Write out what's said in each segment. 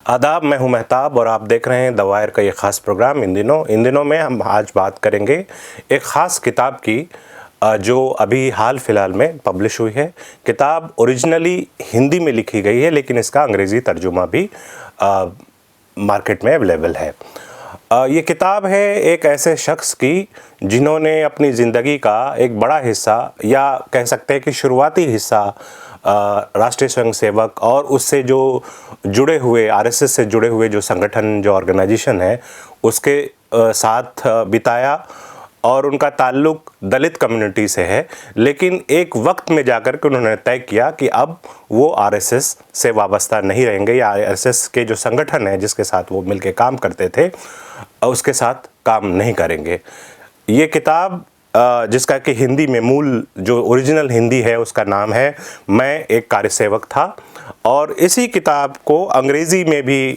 आदाब, मैं हूं मेहताब और आप देख रहे हैं द वायर का ये ख़ास प्रोग्राम। इन दिनों में हम आज बात करेंगे एक ख़ास किताब की जो अभी हाल फिलहाल में पब्लिश हुई है। किताब ओरिजिनली हिंदी में लिखी गई है, लेकिन इसका अंग्रेज़ी तर्जुमा भी मार्केट में अवेलेबल है। ये किताब है एक ऐसे शख्स की जिन्होंने अपनी ज़िंदगी का एक बड़ा हिस्सा, या कह सकते हैं कि शुरुआती हिस्सा, राष्ट्रीय स्वयंसेवक और उससे जो जुड़े हुए आरएसएस से जुड़े हुए जो संगठन, जो ऑर्गेनाइजेशन है, उसके साथ बिताया और उनका ताल्लुक दलित कम्युनिटी से है। लेकिन एक वक्त में जाकर के उन्होंने तय किया कि अब वो आरएसएस से वाबस्ता नहीं रहेंगे, या आरएसएस के जो संगठन है जिसके साथ वो मिलके काम करते थे उसके साथ काम नहीं करेंगे। ये किताब जिसका कि हिंदी में मूल जो ओरिजिनल हिंदी है उसका नाम है मैं एक कार्यसेवक था, और इसी किताब को अंग्रेज़ी में भी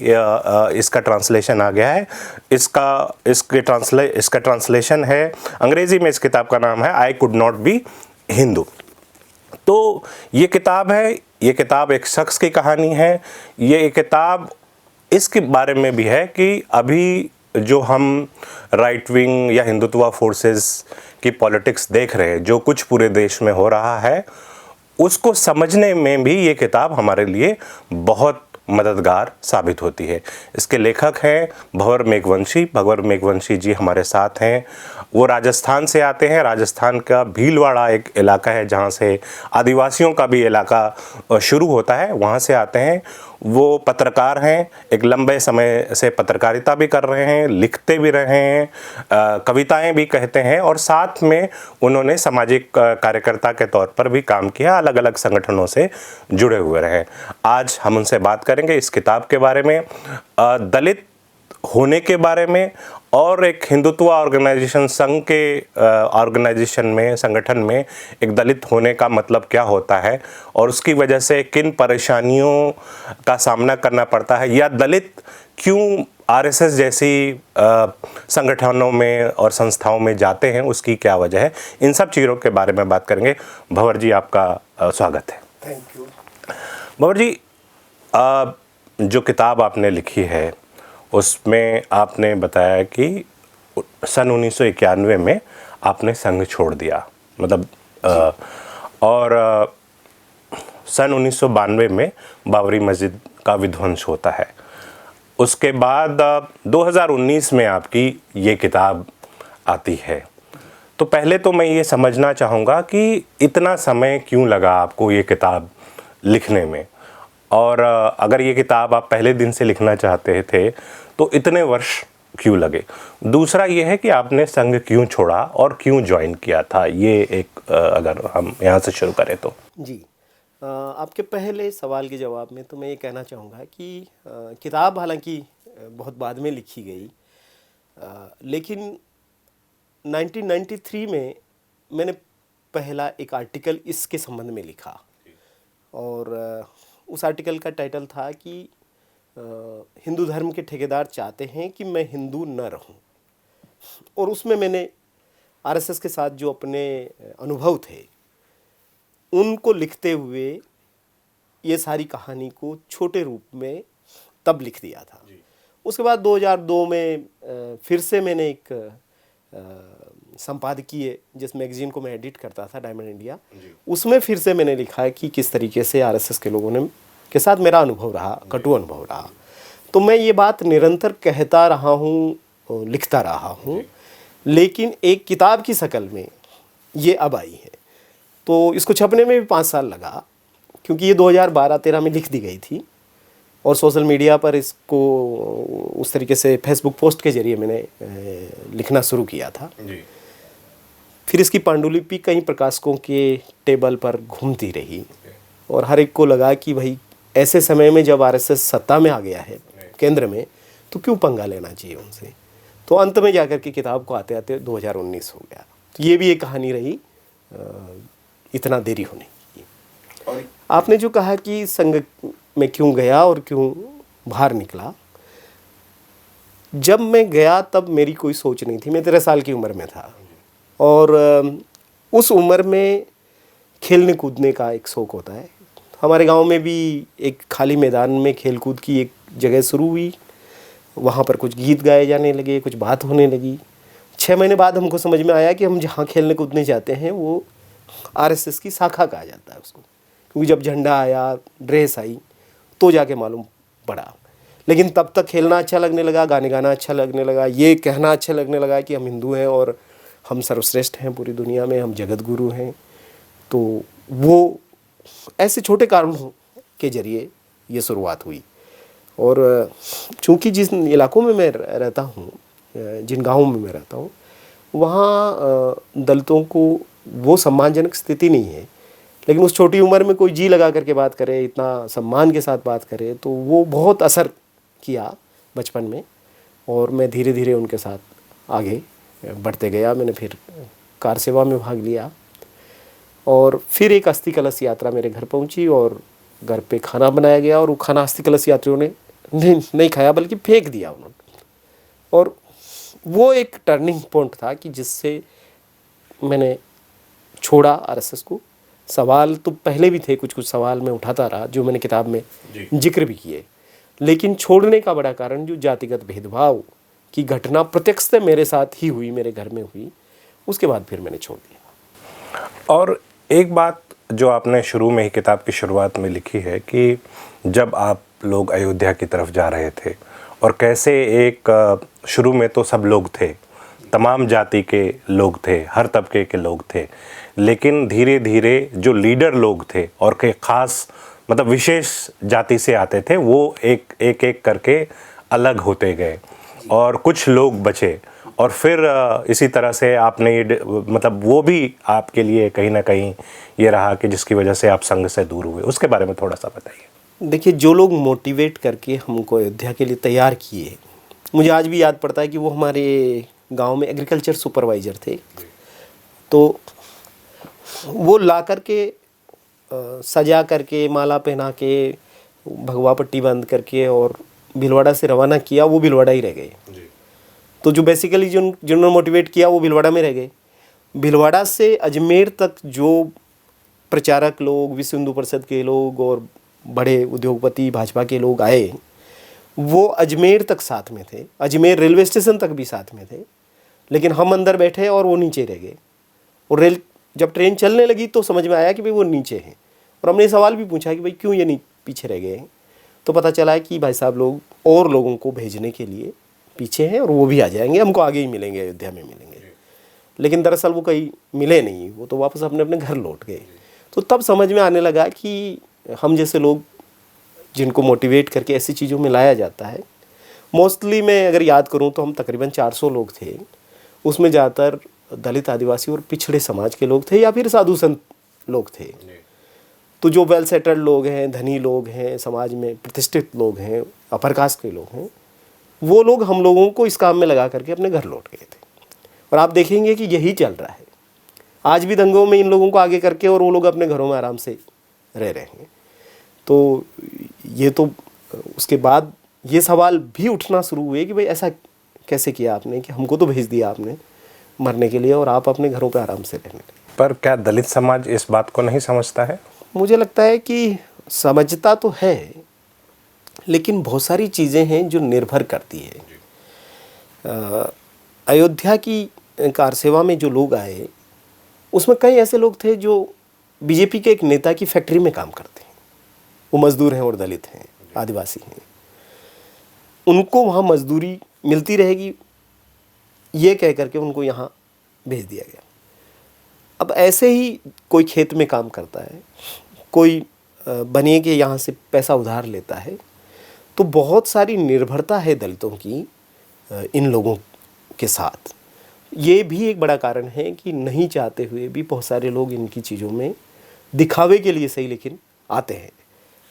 इसका ट्रांसलेशन आ गया है। इसका ट्रांसलेशन है अंग्रेज़ी में, इस किताब का नाम है I could not be Hindu. तो ये किताब है, ये किताब एक शख्स की कहानी है। ये किताब इसके बारे में भी है कि अभी जो हम राइट विंग या हिंदुत्व फोर्सेस की पॉलिटिक्स देख रहे हैं, जो कुछ पूरे देश में हो रहा है, उसको समझने में भी ये किताब हमारे लिए बहुत मददगार साबित होती है। इसके लेखक हैं भंवर मेघवंशी। भंवर मेघवंशी जी हमारे साथ हैं। वो राजस्थान से आते हैं। राजस्थान का भीलवाड़ा एक इलाका है जहाँ से आदिवासियों का भी इलाका शुरू होता है, वहाँ से आते हैं। वो पत्रकार हैं, एक लंबे समय से पत्रकारिता भी कर रहे हैं, लिखते भी रहे हैं, कविताएं भी कहते हैं, और साथ में उन्होंने सामाजिक कार्यकर्ता के तौर पर भी काम किया, अलग अलग संगठनों से जुड़े हुए रहे। आज हम उनसे बात करेंगे इस किताब के बारे में, दलित होने के बारे में, और एक हिंदुत्व ऑर्गेनाइजेशन संघ के ऑर्गेनाइजेशन में, संगठन में एक दलित होने का मतलब क्या होता है और उसकी वजह से किन परेशानियों का सामना करना पड़ता है, या दलित क्यों आरएसएस जैसी संगठनों में और संस्थाओं में जाते हैं, उसकी क्या वजह है। इन सब चीज़ों के बारे में बात करेंगे। भंवर जी, आपका स्वागत है। Thank you. भंवर जी, जो किताब आपने लिखी है उसमें आपने बताया कि सन 1991 में आपने संघ छोड़ दिया, मतलब और सन 1992 में बाबरी मस्जिद का विध्वंस होता है। उसके बाद 2019 में आपकी ये किताब आती है। तो पहले तो मैं ये समझना चाहूँगा कि इतना समय क्यों लगा आपको ये किताब लिखने में, और अगर ये किताब आप पहले दिन से लिखना चाहते थे तो इतने वर्ष क्यों लगे। दूसरा ये है कि आपने संघ क्यों छोड़ा और क्यों ज्वाइन किया था, ये एक अगर हम यहाँ से शुरू करें तो। जी, आपके पहले सवाल के जवाब में तो मैं ये कहना चाहूँगा कि किताब हालांकि बहुत बाद में लिखी गई, लेकिन 1993 में मैंने पहला एक आर्टिकल इसके संबंध में लिखा, और उस आर्टिकल का टाइटल था कि हिंदू धर्म के ठेकेदार चाहते हैं कि मैं हिंदू न रहूं। और उसमें मैंने आरएसएस के साथ जो अपने अनुभव थे उनको लिखते हुए ये सारी कहानी को छोटे रूप में तब लिख दिया था। उसके बाद 2002 में फिर से मैंने एक संपादकीय, जिस मैगजीन को मैं एडिट करता था, डायमंड इंडिया, उसमें फिर से मैंने लिखा है कि किस तरीके से आरएसएस के लोगों ने के साथ मेरा अनुभव रहा, कटु अनुभव रहा। तो मैं ये बात निरंतर कहता रहा हूँ, लिखता रहा हूँ, लेकिन एक किताब की शक्ल में ये अब आई है। तो इसको छपने में भी 5 साल लगा, क्योंकि ये 2012-13 में लिख दी गई थी, और सोशल मीडिया पर इसको उस तरीके से फेसबुक पोस्ट के जरिए मैंने लिखना शुरू किया था। जी। फिर इसकी पांडुलिपि कई प्रकाशकों के टेबल पर घूमती रही, और हर एक को लगा कि भाई ऐसे समय में जब आरएसएस सत्ता में आ गया है केंद्र में, तो क्यों पंगा लेना चाहिए उनसे। तो अंत में जाकर के किताब को आते आते 2019 हो गया। तो ये भी एक कहानी रही इतना देरी होने की। और आपने जो कहा कि संघ में क्यों गया और क्यों बाहर निकला, जब मैं गया तब मेरी कोई सोच नहीं थी। मैं 13 साल की उम्र में था, और उस उम्र में खेलने कूदने का एक शौक़ होता है। हमारे गांव में भी एक खाली मैदान में खेल कूद की एक जगह शुरू हुई, वहाँ पर कुछ गीत गाए जाने लगे, कुछ बात होने लगी। 6 महीने बाद हमको समझ में आया कि हम जहाँ खेलने कूदने जाते हैं वो आरएसएस की शाखा कहा जाता है उसको, क्योंकि जब झंडा आया, ड्रेस आई, तो जाके मालूम पड़ा। लेकिन तब तक खेलना अच्छा लगने लगा, गाने गाना अच्छा लगने लगा, ये कहना अच्छा लगने लगा कि हम हिंदू हैं और हम सर्वश्रेष्ठ हैं पूरी दुनिया में, हम जगत गुरु हैं। तो वो ऐसे छोटे कारणों के जरिए ये शुरुआत हुई। और चूँकि जिस इलाकों में मैं रहता हूँ, जिन गाँवों में मैं रहता हूँ, वहाँ दलितों को वो सम्मानजनक स्थिति नहीं है। लेकिन उस छोटी उम्र में कोई जी लगा करके बात करे, इतना सम्मान के साथ बात करे, तो वो बहुत असर किया बचपन में। और मैं धीरे धीरे उनके साथ आगे बढ़ते गया। मैंने फिर कार सेवा में भाग लिया और फिर एक अस्थि कलश यात्रा मेरे घर पहुंची और घर पे खाना बनाया गया और वो खाना अस्थि कलश यात्रियों ने नहीं खाया, बल्कि फेंक दिया उन्होंने। और वो एक टर्निंग पॉइंट था कि जिससे मैंने छोड़ा आरएसएस को। सवाल तो पहले भी थे, कुछ कुछ सवाल मैं उठाता रहा जो मैंने किताब में जिक्र भी किए, लेकिन छोड़ने का बड़ा कारण जो जातिगत भेदभाव की घटना प्रत्यक्ष मेरे साथ ही हुई, मेरे घर में हुई, उसके बाद फिर मैंने छोड़ दिया। और एक बात जो आपने शुरू में ही किताब की शुरुआत में लिखी है कि जब आप लोग अयोध्या की तरफ जा रहे थे और कैसे एक शुरू में तो सब लोग थे, तमाम जाति के लोग थे, हर तबके के लोग थे, लेकिन धीरे धीरे जो लीडर लोग थे और के ख़ास मतलब विशेष जाति से आते थे, वो एक एक करके अलग होते गए और कुछ लोग बचे। और फिर इसी तरह से आपने ये मतलब वो भी आपके लिए कहीं ना कहीं ये रहा कि जिसकी वजह से आप संघ से दूर हुए। उसके बारे में थोड़ा सा बताइए। देखिए, जो लोग मोटिवेट करके हमको अयोध्या के लिए तैयार किए, मुझे आज भी याद पड़ता है कि वो हमारे गांव में एग्रीकल्चर सुपरवाइज़र थे। तो वो ला करके सजा करके, माला पहना के, भगवा पट्टी बांध करके और भीलवाड़ा से रवाना किया। वो भीलवाड़ा ही रह गए। तो जो बेसिकली जिन्होंने मोटिवेट किया वो भीलवाड़ा में रह गए। भीलवाड़ा से अजमेर तक जो प्रचारक लोग, विश्व हिंदू परिषद के लोग और बड़े उद्योगपति भाजपा के लोग आए, वो अजमेर तक साथ में थे, अजमेर रेलवे स्टेशन तक भी साथ में थे। लेकिन हम अंदर बैठे और वो नीचे रह गए। और जब ट्रेन चलने लगी तो समझ में आया कि भाई वो नीचे हैं। और हमने सवाल भी पूछा कि भाई क्यों ये पीछे रह गए हैं। तो पता चला है कि भाई साहब लोग और लोगों को भेजने के लिए पीछे हैं और वो भी आ जाएंगे, हमको आगे ही मिलेंगे, अयोध्या में मिलेंगे। लेकिन दरअसल वो कहीं मिले नहीं, वो तो वापस अपने अपने घर लौट गए। तो तब समझ में आने लगा कि हम जैसे लोग जिनको मोटिवेट करके ऐसी चीज़ों में लाया जाता है, मोस्टली मैं अगर याद करूं तो हम तकरीबन 400 लोग थे। उसमें ज़्यादातर दलित, आदिवासी और पिछड़े समाज के लोग थे या फिर साधु संत लोग थे। तो जो वेल सेटल्ड लोग हैं, धनी लोग हैं, समाज में प्रतिष्ठित लोग हैं, अपर कास्ट के लोग हैं, वो लोग हम लोगों को इस काम में लगा करके अपने घर लौट गए थे। और आप देखेंगे कि यही चल रहा है आज भी दंगों में, इन लोगों को आगे करके और वो लोग अपने घरों में आराम से रह रहे हैं। तो ये तो उसके बाद ये सवाल भी उठना शुरू हुए कि भाई ऐसा कैसे किया आपने कि हमको तो भेज दिया आपने मरने के लिए और आप अपने घरों पे आराम से रहने लगे। पर क्या दलित समाज इस बात को नहीं समझता है? मुझे लगता है कि समझता तो है, लेकिन बहुत सारी चीज़ें हैं जो निर्भर करती है। अयोध्या की कार सेवा में जो लोग आए, उसमें कई ऐसे लोग थे जो बीजेपी के एक नेता की फैक्ट्री में काम करते हैं। वो मजदूर हैं और दलित हैं, आदिवासी हैं। उनको वहाँ मजदूरी मिलती रहेगी ये कह करके उनको यहाँ भेज दिया गया। अब ऐसे ही कोई खेत में काम करता है, कोई बनिए के यहाँ से पैसा उधार लेता है। तो बहुत सारी निर्भरता है दलितों की इन लोगों के साथ। ये भी एक बड़ा कारण है कि नहीं चाहते हुए भी बहुत सारे लोग इनकी चीज़ों में दिखावे के लिए सही लेकिन आते हैं।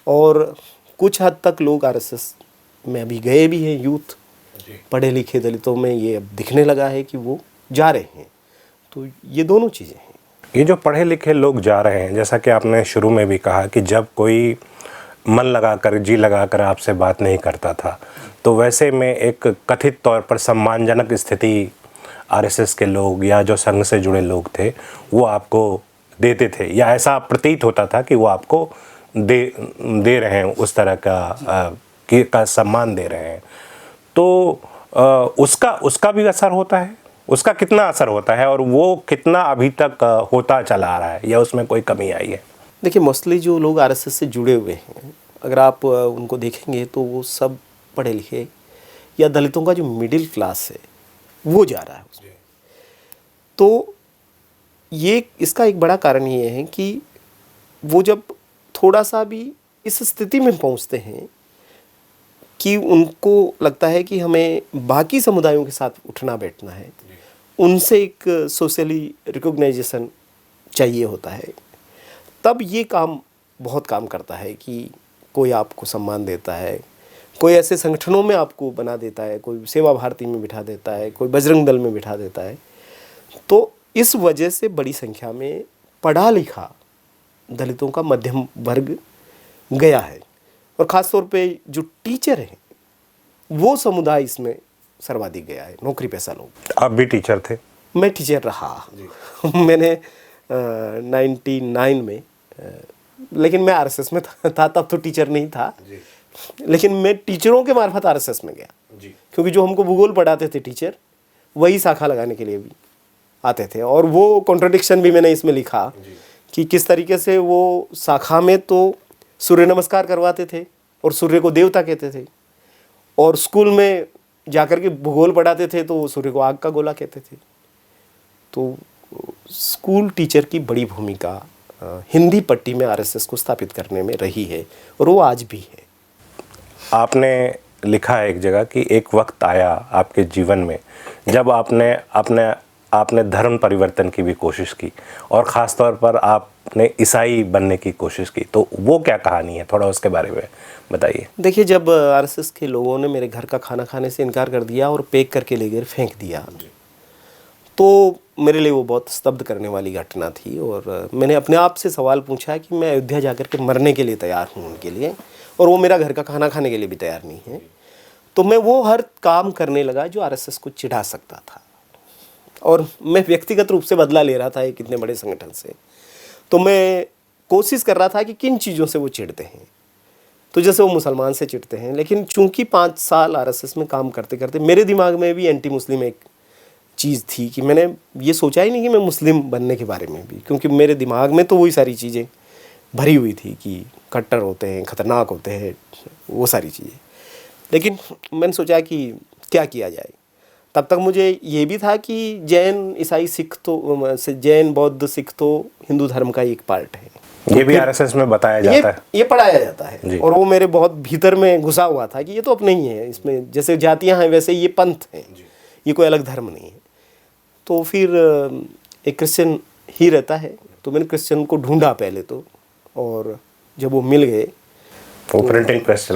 और कुछ हद तक लोग आरएसएस में अभी गए भी हैं, यूथ पढ़े लिखे दलितों में ये अब दिखने लगा है कि वो जा रहे हैं। तो ये दोनों चीज़ें हैं। ये जो पढ़े लिखे लोग जा रहे हैं, जैसा कि आपने शुरू में भी कहा कि जब कोई मन लगाकर, जी लगाकर आपसे बात नहीं करता था, तो वैसे में एक कथित तौर पर सम्मानजनक स्थिति आरएसएस के लोग या जो संघ से जुड़े लोग थे वो आपको देते थे, या ऐसा प्रतीत होता था कि वो आपको दे रहे हैं उस तरह का का सम्मान दे रहे हैं, तो उसका भी असर होता है, उसका कितना असर होता है और वो कितना अभी तक होता चला आ रहा है या उसमें कोई कमी आई है? देखिए, मोस्टली जो लोग आरएसएस से जुड़े हुए हैं, अगर आप उनको देखेंगे तो वो सब पढ़े लिखे या दलितों का जो मिडिल क्लास है वो जा रहा है उसमें। तो ये इसका एक बड़ा कारण ये है कि वो जब थोड़ा सा भी इस स्थिति में पहुंचते हैं कि उनको लगता है कि हमें बाकी समुदायों के साथ उठना बैठना है, उनसे एक सोशली रिकॉग्नाइजेशन चाहिए होता है, तब ये काम बहुत काम करता है कि कोई आपको सम्मान देता है, कोई ऐसे संगठनों में आपको बना देता है, कोई सेवा भारती में बिठा देता है, कोई बजरंग दल में बिठा देता है। तो इस वजह से बड़ी संख्या में पढ़ा लिखा दलितों का मध्यम वर्ग गया है, और ख़ास तौर पे जो टीचर हैं वो समुदाय इसमें सर्वाधिक गया है, नौकरी पेशा लोग। आप भी टीचर थे? मैं टीचर रहा मैंने 99 में लेकिन मैं आरएसएस में था तब तो टीचर नहीं था, लेकिन मैं टीचरों के मार्फत आरएसएस में गया, क्योंकि जो हमको भूगोल पढ़ाते थे टीचर, वही शाखा लगाने के लिए भी आते थे। और वो कॉन्ट्रडिक्शन भी मैंने इसमें लिखा कि किस तरीके से वो शाखा में तो सूर्य नमस्कार करवाते थे और सूर्य को देवता कहते थे, और स्कूल में जाकर के भूगोल पढ़ाते थे तो सूर्य को आग का गोला कहते थे। तो स्कूल टीचर की बड़ी भूमिका हिंदी पट्टी में आरएसएस को स्थापित करने में रही है, और वो आज भी है। आपने लिखा है एक जगह कि एक वक्त आया आपके जीवन में जब आपने धर्म परिवर्तन की भी कोशिश की, और ख़ास तौर पर आपने ईसाई बनने की कोशिश की। तो वो क्या कहानी है, थोड़ा उसके बारे में बताइए। देखिए, जब आरएसएस के लोगों ने मेरे घर का खाना खाने से इनकार कर दिया और पैक करके ले गए, फेंक दिया, तो मेरे लिए वो बहुत स्तब्ध करने वाली घटना थी। और मैंने अपने आप से सवाल पूछा कि मैं अयोध्या जाकर के मरने के लिए तैयार हूँ उनके लिए, और वो मेरा घर का खाना खाने के लिए भी तैयार नहीं है। तो मैं वो हर काम करने लगा जो आरएसएस को चिढ़ा सकता था, और मैं व्यक्तिगत रूप से बदला ले रहा था एक इतने बड़े संगठन से। तो मैं कोशिश कर रहा था कि किन चीज़ों से वो चिढ़ते हैं। तो जैसे वो मुसलमान से चिढ़ते हैं, लेकिन चूंकि 5 साल आरएसएस में काम करते करते मेरे दिमाग में भी एंटी मुस्लिम एक चीज़ थी कि मैंने ये सोचा ही नहीं कि मैं मुस्लिम बनने के बारे में भी, क्योंकि मेरे दिमाग में तो वही सारी चीज़ें भरी हुई थी कि कट्टर होते हैं, ख़तरनाक होते हैं, वो सारी चीज़ें। लेकिन मैंने सोचा कि क्या किया जाए। तब तक मुझे ये भी था कि जैन, ईसाई, सिख तो जैन, बौद्ध, सिख तो हिंदू धर्म का एक पार्ट है। ये भी आरएसएस में बताया जाता है, ये पढ़ाया जाता है, और वो मेरे बहुत भीतर में घुसा हुआ था कि ये तो अपने ही है, इसमें जैसे जातियां हैं वैसे ये पंथ हैं, ये कोई अलग धर्म नहीं है। तो फिर एक क्रिश्चियन ही रहता है, तो मैंने क्रिश्चियन को ढूंढा पहले तो, और जब वो मिल गए, वो प्रिंटिंग प्रेस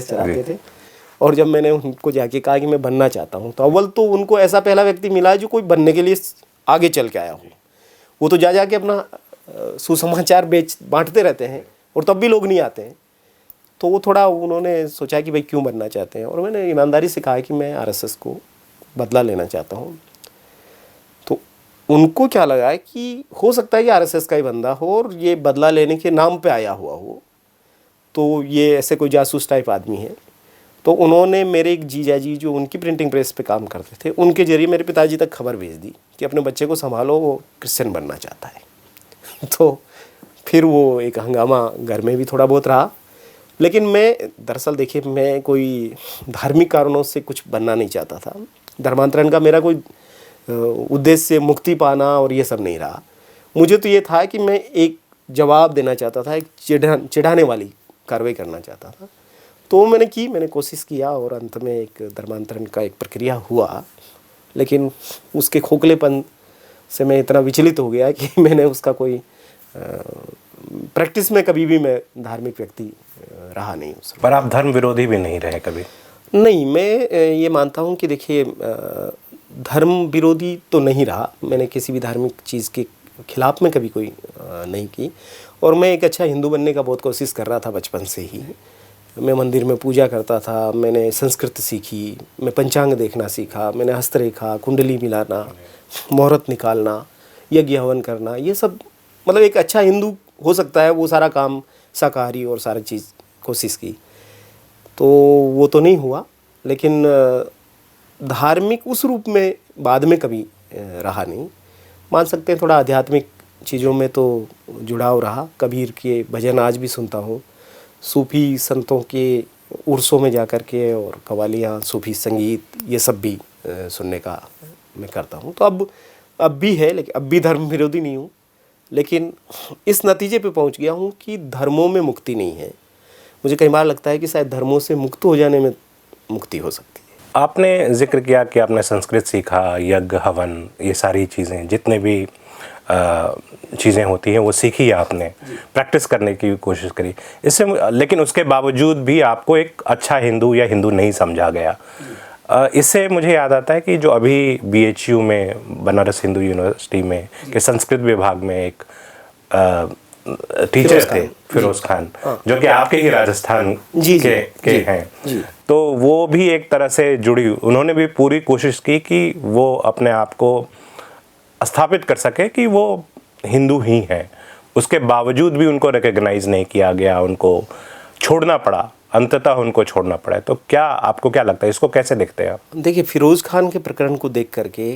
चलाते थे, और जब मैंने उनको जाके कहा कि मैं बनना चाहता हूँ, तो अव्वल तो उनको ऐसा पहला व्यक्ति मिला जो कोई बनने के लिए आगे चल के आया हो। वो तो जा के अपना सुसमाचार बांटते रहते हैं, और तब भी लोग नहीं आते हैं। तो वो थोड़ा उन्होंने सोचा कि भाई क्यों बनना चाहते हैं, और मैंने ईमानदारी से कहा कि मैं आरएसएस को बदला लेना चाहता हूँ। तो उनको क्या लगा कि हो सकता है कि आरएसएस का ही बंदा हो और ये बदला लेने के नाम पे आया हुआ हो, तो ये ऐसे कोई जासूस टाइप आदमी है। तो उन्होंने मेरे एक जीजा जी जो उनकी प्रिंटिंग प्रेस पे काम करते थे, उनके जरिए मेरे पिताजी तक खबर भेज दी कि अपने बच्चे को संभालो, वो क्रिश्चियन बनना चाहता है। तो फिर वो एक हंगामा घर में भी थोड़ा बहुत रहा, लेकिन मैं दरअसल देखिए, मैं कोई धार्मिक कारणों से कुछ बनना नहीं चाहता था। धर्मांतरण का मेरा कोई उद्देश्य मुक्ति पाना और ये सब नहीं रहा। मुझे तो ये था कि मैं एक जवाब देना चाहता था, एक चिढ़ाने वाली कार्रवाई करना चाहता था। तो मैंने कोशिश किया, और अंत में एक धर्मांतरण का एक प्रक्रिया हुआ, लेकिन उसके खोखलेपन से मैं इतना विचलित हो गया कि मैंने उसका कोई प्रैक्टिस में कभी भी मैं धार्मिक व्यक्ति रहा नहीं उस। पर आप धर्म विरोधी भी नहीं रहे कभी? नहीं, मैं ये मानता हूँ कि देखिए, धर्म विरोधी तो नहीं रहा। मैंने किसी भी धार्मिक चीज़ के खिलाफ में कभी कोई नहीं की, और मैं एक अच्छा हिंदू बनने का बहुत कोशिश कर रहा था बचपन से ही। मैं मंदिर में पूजा करता था, मैंने संस्कृत सीखी, मैं पंचांग देखना सीखा, मैंने हस्तरेखा, कुंडली मिलाना, मुहूर्त निकालना, यज्ञ हवन करना, ये सब मतलब एक अच्छा हिंदू हो सकता है वो सारा काम शाकाहारी और सारी चीज़ कोशिश की। तो वो तो नहीं हुआ, लेकिन धार्मिक उस रूप में बाद में कभी रहा नहीं। मान सकते हैं थोड़ा आध्यात्मिक चीज़ों में तो जुड़ाव रहा। कबीर के भजन आज भी सुनता हूँ, सूफ़ी संतों के उर्सों में जा कर के, और कव्वालियाँ, सूफ़ी संगीत, ये सब भी सुनने का मैं करता हूँ। तो अब भी है, लेकिन अब भी धर्म विरोधी नहीं हूँ, लेकिन इस नतीजे पे पहुँच गया हूँ कि धर्मों में मुक्ति नहीं है। मुझे कई बार लगता है कि शायद धर्मों से मुक्त हो जाने में मुक्ति हो सकती है। आपने जिक्र किया कि आपने संस्कृत सीखा, यज्ञ हवन, ये सारी चीज़ें, जितने भी चीज़ें होती हैं वो सीखी है आपने, प्रैक्टिस करने की कोशिश करी इससे, लेकिन उसके बावजूद भी आपको एक अच्छा हिंदू या हिंदू नहीं समझा गया। इससे मुझे याद आता है कि जो अभी BHU में, बनारस हिंदू यूनिवर्सिटी में के संस्कृत विभाग में एक टीचर थे, फिरोज खान, जो कि आपके ही राजस्थान के हैं, तो वो भी एक तरह से जुड़ी, उन्होंने भी पूरी कोशिश की कि वो अपने आप को स्थापित कर सके कि वो हिंदू ही हैं। उसके बावजूद भी उनको रिकॉग्नाइज नहीं किया गया, उनको छोड़ना पड़ा, अंततः उनको छोड़ना पड़ा। तो क्या आपको क्या लगता है, इसको कैसे देखते हैं आप? देखिए, फिरोज़ खान के प्रकरण को देख करके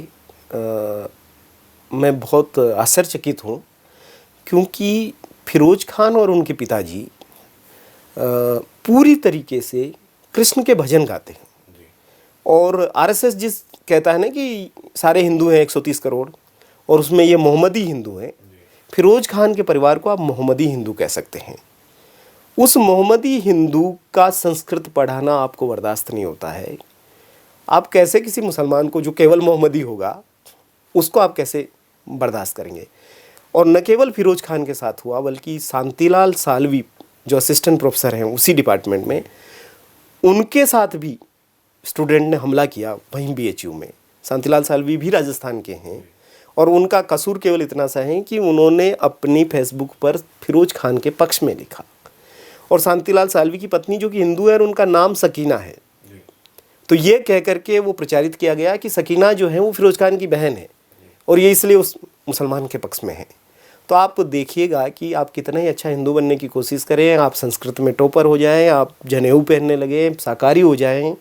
मैं बहुत आश्चर्यचकित हूँ, क्योंकि फिरोज खान और उनके पिताजी पूरी तरीके से कृष्ण के भजन गाते हैं। और RSS जिस कहता है ना कि सारे हिंदू हैं 130 करोड़, और उसमें ये मोहम्मदी हिंदू हैं, फिरोज खान के परिवार को आप मोहम्मदी हिंदू कह सकते हैं। उस मोहम्मदी हिंदू का संस्कृत पढ़ाना आपको बर्दाश्त नहीं होता है। आप कैसे किसी मुसलमान को जो केवल मोहम्मदी होगा उसको आप कैसे बर्दाश्त करेंगे? और न केवल फिरोज खान के साथ हुआ, बल्कि शांतिलाल साल्वी जो असिस्टेंट प्रोफेसर हैं उसी डिपार्टमेंट में, उनके साथ भी स्टूडेंट ने हमला किया वहीं BHU में। शांतिलाल साल्वी भी राजस्थान के हैं, और उनका कसूर केवल इतना सा है कि उन्होंने अपनी फेसबुक पर फिरोज खान के पक्ष में लिखा। और शांतिलाल साल्वी की पत्नी जो कि हिंदू है और उनका नाम सकीना है, तो ये कह करके वो प्रचारित किया गया कि सकीना जो है वो फिरोज खान की बहन है, और ये इसलिए उस मुसलमान के पक्ष में है। तो आप देखिएगा कि आप कितना ही अच्छा हिंदू बनने की कोशिश करें, आप संस्कृत में टॉपर हो जाएं, आप जनेऊ पहनने लगे, शाकाहारी हो जाएं,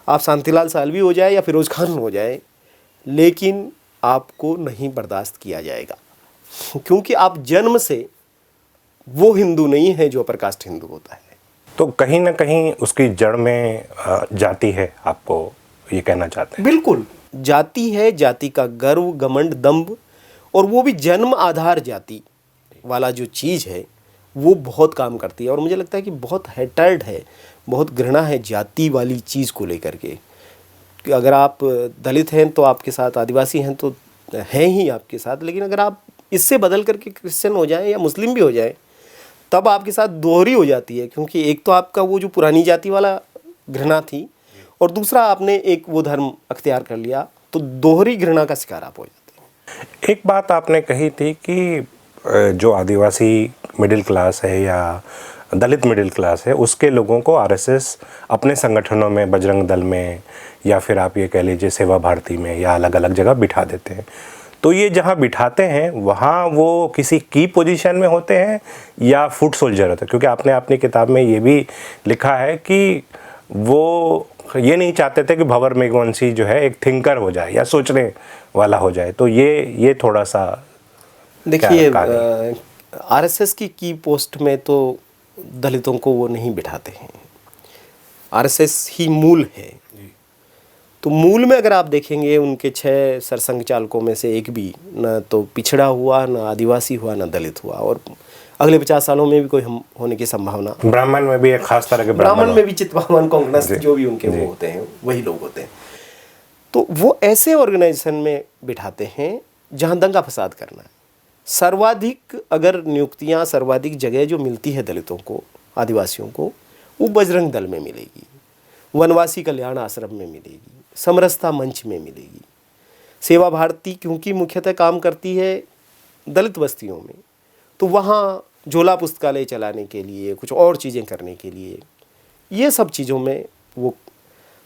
आप शांतिलाल साल्वी हो जाए या फिरोज खान हो जाए, लेकिन आपको नहीं बर्दाश्त किया जाएगा, क्योंकि आप जन्म से वो हिंदू नहीं है जो अपर कास्ट हिंदू होता है। तो कहीं ना कहीं उसकी जड़ में जाति है, आपको ये कहना चाहते हैं? बिल्कुल, जाति है, जाति का गर्व, घमंड, दंभ, और वो भी जन्म आधार जाति वाला जो चीज़ है वो बहुत काम करती है। और मुझे लगता है कि बहुत हेटर्ड है, बहुत घृणा है जाति वाली चीज़ को लेकर के। अगर आप दलित हैं तो आपके साथ, आदिवासी हैं तो हैं ही आपके साथ, लेकिन अगर आप इससे बदल करके क्रिश्चियन हो जाएं या मुस्लिम भी हो जाएं, तब आपके साथ दोहरी हो जाती है। क्योंकि एक तो आपका वो जो पुरानी जाति वाला घृणा थी, और दूसरा आपने एक वो धर्म अख्तियार कर लिया, तो दोहरी घृणा का शिकार आप हो जाते हैं। एक बात आपने कही थी कि जो आदिवासी मिडिल क्लास है या दलित मिडिल क्लास है, उसके लोगों को RSS अपने संगठनों में, बजरंग दल में, या फिर आप ये कह लीजिए सेवा भारती में, या अलग अलग जगह बिठा देते हैं। तो ये जहाँ बिठाते हैं वहाँ वो किसी की पोजीशन में होते हैं या फुट सोल्जर होते हैं? क्योंकि आपने अपनी किताब में ये भी लिखा है कि वो ये नहीं चाहते थे कि भंवर मेघवंशी जो है एक थिंकर हो जाए या सोचने वाला हो जाए। तो ये थोड़ा सा देखिए, RSS की पोस्ट में तो दलितों को वो नहीं बिठाते हैं। RSS ही मूल है। तो मूल में अगर आप देखेंगे, उनके 6 सरसंघ चालकों में से एक भी न तो पिछड़ा हुआ, न आदिवासी हुआ, न दलित हुआ, और अगले 50 सालों में भी कोई हम होने की संभावना। ब्राह्मण में भी एक खास तरह के ब्राह्मण में भी चितवाहन, कोंकणस्थ, जो भी उनके वो होते हैं वही लोग होते हैं। तो वो ऐसे ऑर्गेनाइजेशन में बिठाते हैं जहाँ दंगा फसाद करना है। सर्वाधिक अगर नियुक्तियाँ, सर्वाधिक जगह जो मिलती है दलितों को, आदिवासियों को, वो बजरंग दल में मिलेगी, वनवासी कल्याण आश्रम में मिलेगी, समरसता मंच में मिलेगी। सेवा भारती क्योंकि मुख्यतः काम करती है दलित बस्तियों में, तो वहाँ झोला पुस्तकालय चलाने के लिए, कुछ और चीज़ें करने के लिए, ये सब चीज़ों में वो,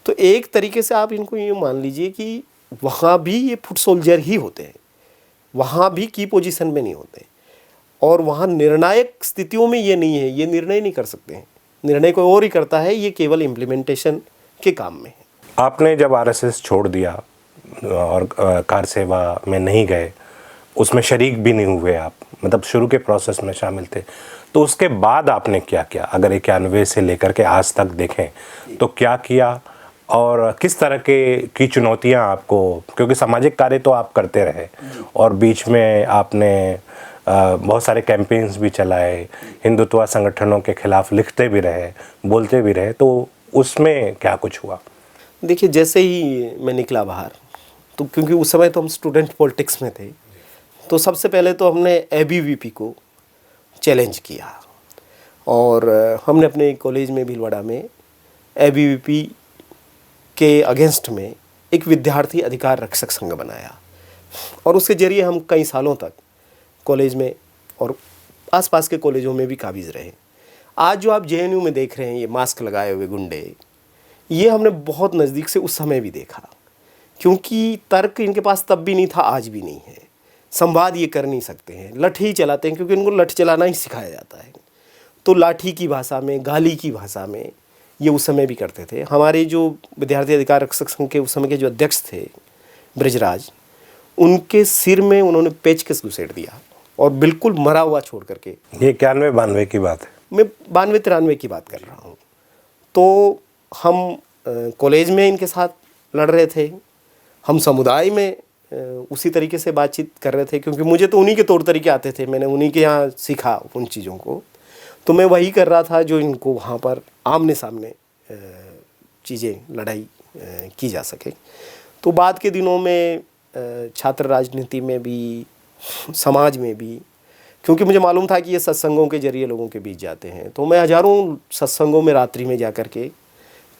तो एक तरीके से आप इनको ये मान लीजिए कि वहाँ भी ये फुट सोल्जर ही होते हैं, वहाँ भी की पोजीशन में नहीं होते, और वहाँ निर्णायक स्थितियों में ये नहीं है, ये निर्णय नहीं कर सकते हैं। निर्णय कोई और ही करता है, ये केवल इम्प्लीमेंटेशन के काम में है। आपने जब आरएसएस छोड़ दिया और कार सेवा में नहीं गए, उसमें शरीक भी नहीं हुए आप, मतलब शुरू के प्रोसेस में शामिल थे, तो उसके बाद आपने क्या किया? अगर 91 से लेकर के आज तक देखें तो क्या किया और किस तरह की चुनौतियां आपको, क्योंकि सामाजिक कार्य तो आप करते रहे और बीच में आपने बहुत सारे कैंपेन्स भी चलाए, हिंदुत्व संगठनों के खिलाफ लिखते भी रहे, बोलते भी रहे, तो उसमें क्या कुछ हुआ? देखिए, जैसे ही मैं निकला बाहर, तो क्योंकि उस समय तो हम स्टूडेंट पॉलिटिक्स में थे, तो सबसे पहले तो हमने एबीवीपी को चैलेंज किया और हमने अपने कॉलेज में भीलवाड़ा में एबीवीपी के अगेंस्ट में एक विद्यार्थी अधिकार रक्षक संघ बनाया और उसके ज़रिए हम कई सालों तक कॉलेज में और आसपास के कॉलेजों में भी काबिज रहे। आज जो आप जेएनयू में देख रहे हैं, ये मास्क लगाए हुए गुंडे, ये हमने बहुत नज़दीक से उस समय भी देखा, क्योंकि तर्क इनके पास तब भी नहीं था, आज भी नहीं है। संवाद ये कर नहीं सकते हैं, लाठी चलाते हैं, क्योंकि इनको लाठी चलाना ही सिखाया जाता है। तो लाठी की भाषा में, गाली की भाषा में ये उस समय भी करते थे। हमारे जो विद्यार्थी अधिकार रक्षक संघ के उस समय के जो अध्यक्ष थे ब्रजराज, उनके सिर में उन्होंने पेचकस घुसेड़ दिया और बिल्कुल मरा हुआ छोड़ करके। ये 91-92 की बात है? मैं 92-93 की बात कर रहा हूँ। तो हम कॉलेज में इनके साथ लड़ रहे थे, हम समुदाय में उसी तरीके से बातचीत कर रहे थे, क्योंकि मुझे तो उन्हीं के तौर तरीके आते थे, मैंने उन्हीं के यहाँ सीखा उन चीज़ों को, तो मैं वही कर रहा था जो इनको वहाँ पर आमने सामने चीज़ें लड़ाई की जा सके। तो बाद के दिनों में छात्र राजनीति में भी, समाज में भी, क्योंकि मुझे मालूम था कि ये सत्संगों के जरिए लोगों के बीच जाते हैं, तो मैं हज़ारों सत्संगों में रात्रि में जा कर के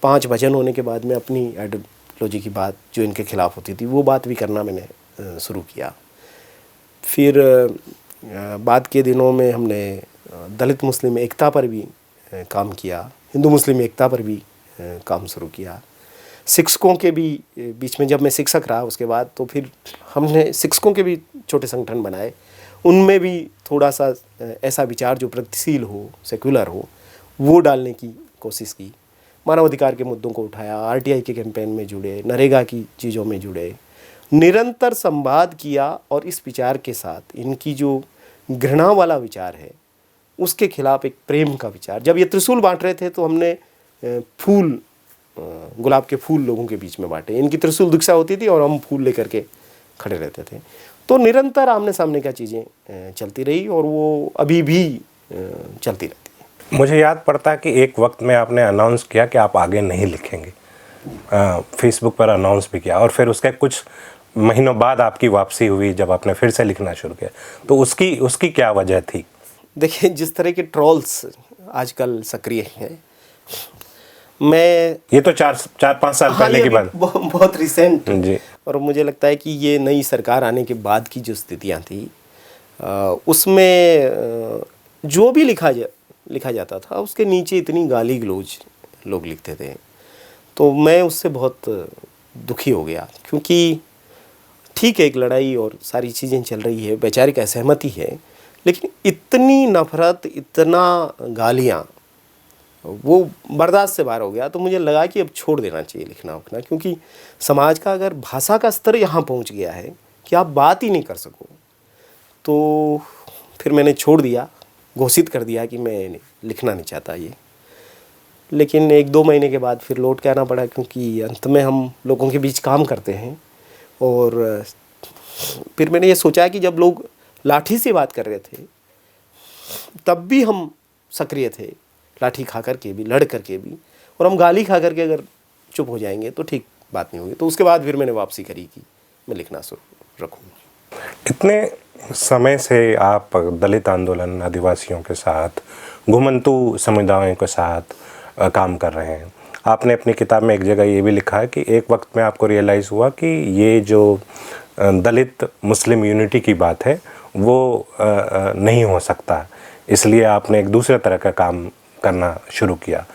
5 भजन होने के बाद में अपनी आइडियोलॉजी की बात जो इनके खिलाफ होती थी वो बात भी करना मैंने शुरू किया। फिर बाद के दिनों में हमने दलित मुस्लिम एकता पर भी काम किया, हिंदू मुस्लिम एकता पर भी काम शुरू किया। शिक्षकों के भी बीच में, जब मैं शिक्षक रहा उसके बाद, तो फिर हमने शिक्षकों के भी छोटे संगठन बनाए, उनमें भी थोड़ा सा ऐसा विचार जो प्रगतिशील हो, सेक्युलर हो, वो डालने की कोशिश की। मानवाधिकार के मुद्दों को उठाया, आरटीआई के कैंपेन में जुड़े, नरेगा की चीज़ों में जुड़े, निरंतर संवाद किया और इस विचार के साथ इनकी जो घृणा वाला विचार है उसके खिलाफ एक प्रेम का विचार। जब ये त्रिशूल बांट रहे थे तो हमने फूल, गुलाब के फूल लोगों के बीच में बांटे। इनकी त्रिशूल दीक्षा होती थी और हम फूल लेकर के खड़े रहते थे। तो निरंतर आमने सामने का चीज़ें चलती रही और वो अभी भी चलती रहती है। मुझे याद पड़ता है कि एक वक्त में आपने अनाउंस किया कि आप आगे नहीं लिखेंगे, फेसबुक पर अनाउंस भी किया, और फिर उसके कुछ महीनों बाद आपकी वापसी हुई जब आपने फिर से लिखना शुरू किया, तो उसकी क्या वजह थी? देखिए, जिस तरह के ट्रोल्स आजकल सक्रिय हैं, मैं ये तो 4-5 साल पहले की बात, बहुत रिसेंट जी, और मुझे लगता है कि ये नई सरकार आने के बाद की जो स्थितियां थी उसमें जो भी लिखा जाता था उसके नीचे इतनी गाली गलौज लोग लिखते थे, तो मैं उससे बहुत दुखी हो गया। क्योंकि ठीक है, एक लड़ाई और सारी चीज़ें चल रही है, वैचारिक असहमति है, लेकिन इतनी नफरत, इतना गालियाँ, वो बर्दाश्त से बाहर हो गया। तो मुझे लगा कि अब छोड़ देना चाहिए लिखना उखना, क्योंकि समाज का अगर भाषा का स्तर यहाँ पहुँच गया है कि आप बात ही नहीं कर सको, तो फिर मैंने छोड़ दिया, घोषित कर दिया कि मैं लिखना नहीं चाहता ये। लेकिन 1-2 महीने के बाद फिर लौट के आना पड़ा, क्योंकि अंत में हम लोगों के बीच काम करते हैं। और फिर मैंने ये सोचा कि जब लोग लाठी से बात कर रहे थे तब भी हम सक्रिय थे, लाठी खा कर के भी, लड़ कर के भी, और हम गाली खा कर के अगर चुप हो जाएंगे तो ठीक बात नहीं होगी। तो उसके बाद फिर मैंने वापसी करी कि मैं लिखना शुरू रखूँगा। इतने समय से आप दलित आंदोलन, आदिवासियों के साथ, घुमंतू समुदायों के साथ काम कर रहे हैं। आपने अपनी किताब में एक जगह ये भी लिखा है कि एक वक्त में आपको रियलाइज़ हुआ कि ये जो दलित मुस्लिम यूनिटी की बात है वो नहीं हो सकता, इसलिए आपने एक दूसरे तरह का काम करना शुरू किया।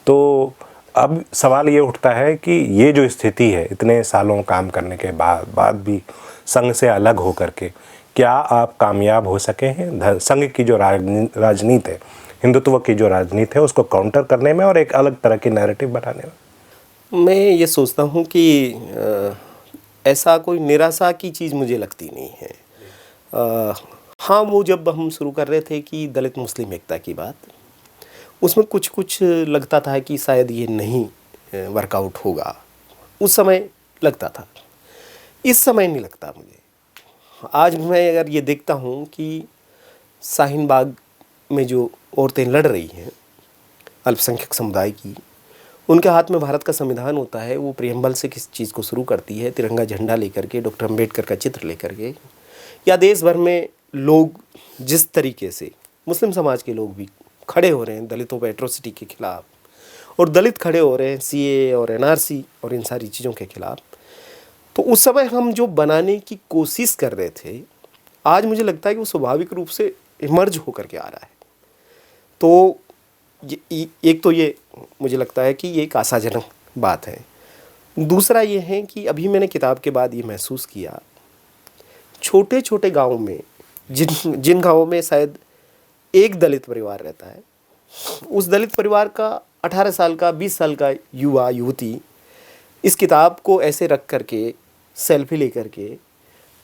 तो अब सवाल ये उठता है कि ये जो स्थिति है, इतने सालों काम करने के बाद भी संघ से अलग होकर के, क्या आप कामयाब हो सके हैं? संघ की जो राजनीति है, हिंदुत्व की जो राजनीति है उसको काउंटर करने में और एक अलग तरह की नैरेटिव बनाने में? मैं ये सोचता हूँ कि ऐसा कोई निराशा की चीज़ मुझे लगती नहीं है। हाँ, वो जब हम शुरू कर रहे थे कि दलित मुस्लिम एकता की बात, उसमें कुछ कुछ लगता था कि शायद ये नहीं वर्कआउट होगा, उस समय लगता था। इस समय नहीं लगता मुझे। आज मैं अगर ये देखता हूँ कि शाहीन बाग में जो औरतें लड़ रही हैं अल्पसंख्यक समुदाय की, उनके हाथ में भारत का संविधान होता है, वो प्रियम्बल से किस चीज़ को शुरू करती है, तिरंगा झंडा लेकर के, डॉक्टर अम्बेडकर का चित्र लेकर के, या देश भर में लोग जिस तरीके से मुस्लिम समाज के लोग भी खड़े हो रहे हैं दलितों पर एट्रोसिटी के खिलाफ, और दलित खड़े हो रहे हैं सीए और एनआरसी और इन सारी चीज़ों के खिलाफ, तो उस समय हम जो बनाने की कोशिश कर रहे थे, आज मुझे लगता है कि वो स्वाभाविक रूप से इमर्ज होकर के आ रहा है। तो एक तो ये मुझे लगता है कि ये एक आशाजनक बात है। दूसरा ये है कि अभी मैंने किताब के बाद ये महसूस किया, छोटे छोटे गाँव में जिन गाँवों में शायद एक दलित परिवार रहता है, उस दलित परिवार का 18 साल का 20 साल का युवा युवती इस किताब को ऐसे रख करके, सेल्फी ले करके,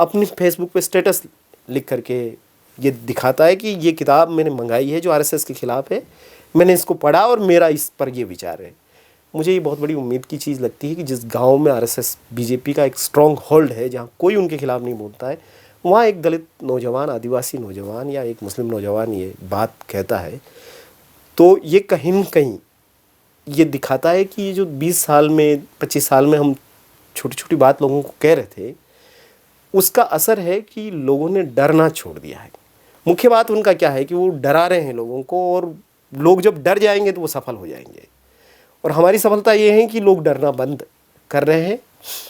अपनी फेसबुक पे स्टेटस लिख करके ये दिखाता है कि ये किताब मैंने मंगाई है जो आरएसएस के ख़िलाफ़ है, मैंने इसको पढ़ा और मेरा इस पर ये विचार है। मुझे ये बहुत बड़ी उम्मीद की चीज़ लगती है कि जिस गांव में आरएसएस बीजेपी का एक स्ट्रॉन्ग होल्ड है, जहां कोई उनके खिलाफ़ नहीं बोलता है, वहाँ एक दलित नौजवान, आदिवासी नौजवान या एक मुस्लिम नौजवान ये बात कहता है, तो ये कहीं न कहीं ये दिखाता है कि ये जो 20 साल में 25 साल में हम छोटी छोटी बात लोगों को कह रहे थे, उसका असर है कि लोगों ने डरना छोड़ दिया है। मुख्य बात उनका क्या है कि वो डरा रहे हैं लोगों को, और लोग जब डर जाएंगे तो वो सफल हो जाएंगे। और हमारी सफलता ये है कि लोग डरना बंद कर रहे हैं,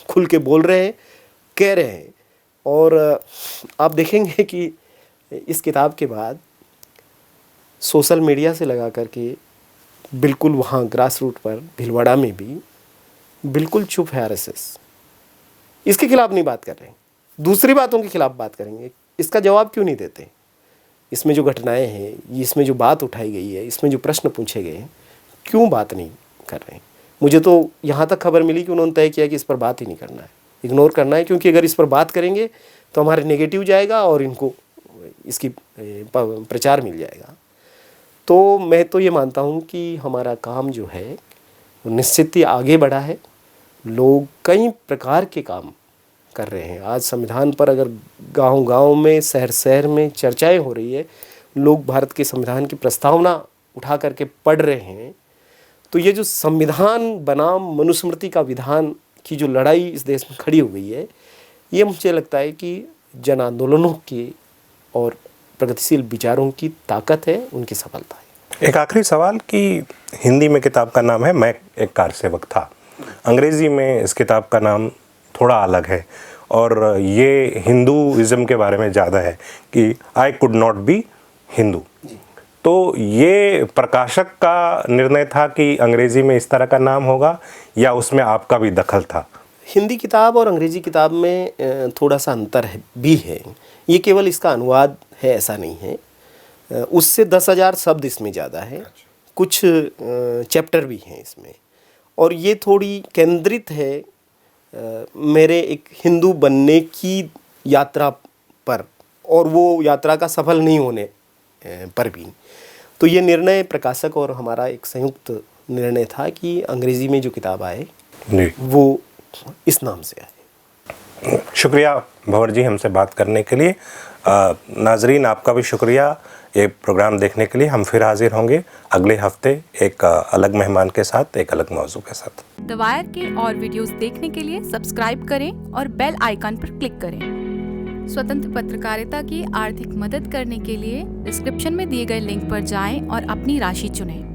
खुल के बोल रहे हैं, कह रहे हैं। और आप देखेंगे कि इस किताब के बाद सोशल मीडिया से लगा करके बिल्कुल वहाँ ग्रास रूट पर भीलवाड़ा में भी बिल्कुल चुप है आरएसएस। इसके खिलाफ नहीं बात कर रहे हैं, दूसरी बातों के खिलाफ बात करेंगे। इसका जवाब क्यों नहीं देते? इसमें जो घटनाएं हैं, इसमें जो बात उठाई गई है, इसमें जो प्रश्न पूछे गए हैं, क्यों बात नहीं कर रहे हैं? मुझे तो यहाँ तक खबर मिली कि उन्होंने तय किया कि इस पर बात ही नहीं करना है, इग्नोर करना है, क्योंकि अगर इस पर बात करेंगे तो हमारे नेगेटिव जाएगा और इनको इसकी प्रचार मिल जाएगा। तो मैं तो ये मानता हूँ कि हमारा काम जो है वो निश्चित ही आगे बढ़ा है। लोग कई प्रकार के काम कर रहे हैं। आज संविधान पर अगर गांव-गांव में, शहर-शहर में चर्चाएं हो रही है, लोग भारत के संविधान की प्रस्तावना उठा करके पढ़ रहे हैं, तो ये जो संविधान बनाम मनुस्मृति का विधान की जो लड़ाई इस देश में खड़ी हो गई है, ये मुझे लगता है कि जन आंदोलनों की और प्रगतिशील विचारों की ताकत है, उनकी सफलता है। एक आखिरी सवाल कि हिंदी में किताब का नाम है मैं एक कार सेवक था, अंग्रेज़ी में इस किताब का नाम थोड़ा अलग है और ये हिंदूइज़्म के बारे में ज़्यादा है कि I could not be Hindu. तो ये प्रकाशक का निर्णय था कि अंग्रेज़ी में इस तरह का नाम होगा या उसमें आपका भी दखल था? हिंदी किताब और अंग्रेज़ी किताब में थोड़ा सा अंतर भी है। ये केवल इसका अनुवाद है ऐसा नहीं है, उससे 10,000 शब्द इसमें ज़्यादा है, कुछ चैप्टर भी हैं इसमें, और ये थोड़ी केंद्रित है मेरे एक हिंदू बनने की यात्रा पर, और वो यात्रा का सफल नहीं होने पर भी। तो ये निर्णय प्रकाशक और हमारा एक संयुक्त निर्णय था कि अंग्रेज़ी में जो किताब आए वो इस नाम से आए। शुक्रिया भंवर जी हमसे बात करने के लिए। नाजरीन आपका भी शुक्रिया ये प्रोग्राम देखने के लिए। हम फिर हाजिर होंगे अगले हफ्ते एक अलग मेहमान के साथ, एक अलग मौजू के साथ। द वायर के और वीडियोस देखने के लिए सब्सक्राइब करें और बेल आइकन पर क्लिक करें। स्वतंत्र पत्रकारिता की आर्थिक मदद करने के लिए डिस्क्रिप्शन में दिए गए लिंक पर जाएं और अपनी राशि चुनें।